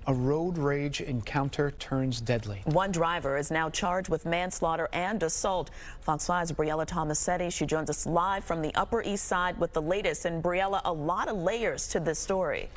A road rage encounter turns deadly. One driver is now charged with manslaughter and assault. Fox 5's Briella Tomassetti, she joins us live from the Upper East Side with the latest. And Briella, a lot of layers to this story.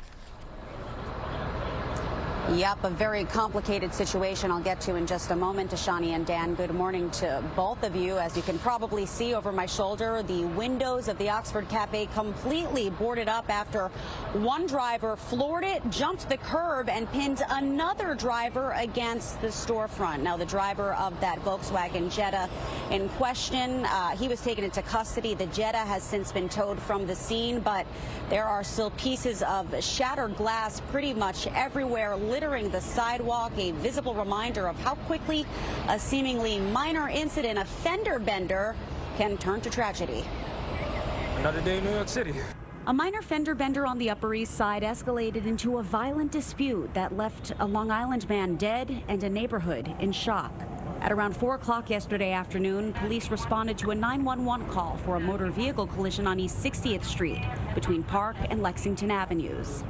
Yep, a very complicated situation I'll get to in just a moment. Tashani and Dan, good morning to both of you. As you can probably see over my shoulder, the windows of the Oxford Cafe completely boarded up after one driver floored it, jumped the curb, and pinned another driver against the storefront. Now, the driver of that Volkswagen Jetta in question, he was taken into custody. The Jetta has since been towed from the scene, but there are still pieces of shattered glass pretty much everywhere, littering the sidewalk, a visible reminder of how quickly a seemingly minor incident, a fender bender, can turn to tragedy. Another day in New York City. A minor fender bender on the Upper East Side escalated into a violent dispute that left a Long Island man dead and a neighborhood in shock. At around 4 o'clock yesterday afternoon, police responded to a 911 call for a motor vehicle collision on East 60th Street between Park and Lexington Avenues.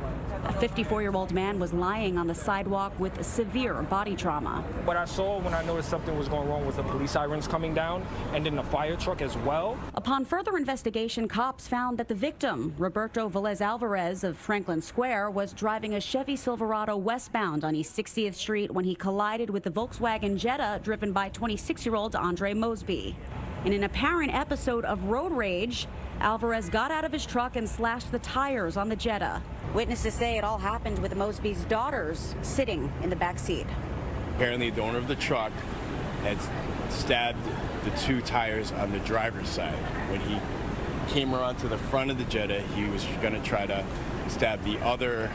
A 54-year-old man was lying on the sidewalk with severe body trauma. What I saw when I noticed something was going wrong was the police sirens coming down and then the fire truck as well. Upon further investigation, cops found that the victim, Roberto Velez Alvarez of Franklin Square, was driving a Chevy Silverado westbound on East 60th Street when he collided with the Volkswagen Jetta driven by 26-year-old Andre Mosby. In an apparent episode of road rage, Alvarez got out of his truck and slashed the tires on the Jetta. Witnesses say it all happened with Mosby's daughters sitting in the back seat. Apparently, the owner of the truck had stabbed the two tires on the driver's side. When he came around to the front of the Jetta, he was going to try to stab the other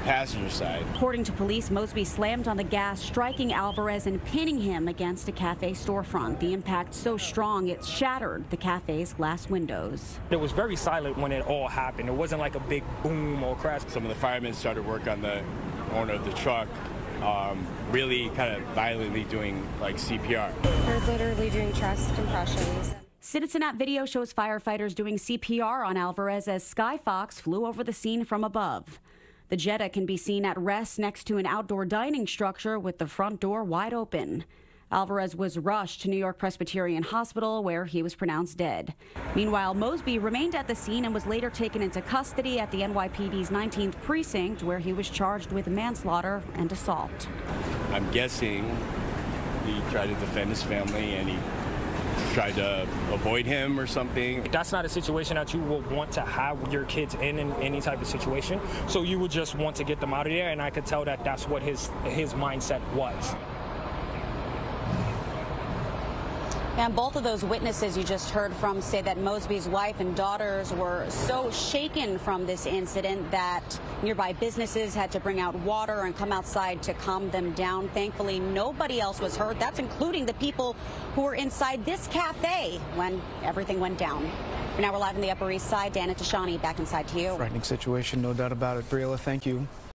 passenger side. According to police, Mosby slammed on the gas, striking Alvarez and pinning him against a cafe storefront. The impact so strong it shattered the cafe's glass windows. It was very silent when it all happened. It wasn't like a big boom or crash. Some of the firemen started work on the owner of the truck, really kind of violently doing like CPR. They're literally doing chest compressions. Citizen app video shows firefighters doing CPR on Alvarez as Skyfox flew over the scene from above. The Jetta can be seen at rest next to an outdoor dining structure with the front door wide open. Alvarez was rushed to New York Presbyterian Hospital, where he was pronounced dead. Meanwhile, Mosby remained at the scene and was later taken into custody at the NYPD's 19th precinct, where he was charged with manslaughter and assault. I'm guessing he tried to defend his family and he tried to avoid him or something. That's not a situation that you would want to have your kids in any type of situation. So you would just want to get them out of there, and I could tell that that's what his mindset was. And both of those witnesses you just heard from say that Mosby's wife and daughters were so shaken from this incident that nearby businesses had to bring out water and come outside to calm them down. Thankfully, nobody else was hurt. That's including the people who were inside this cafe when everything went down. For now, we're live in the Upper East Side. Dan and Tashani, back inside to you. Frightening situation, no doubt about it. Briella, thank you.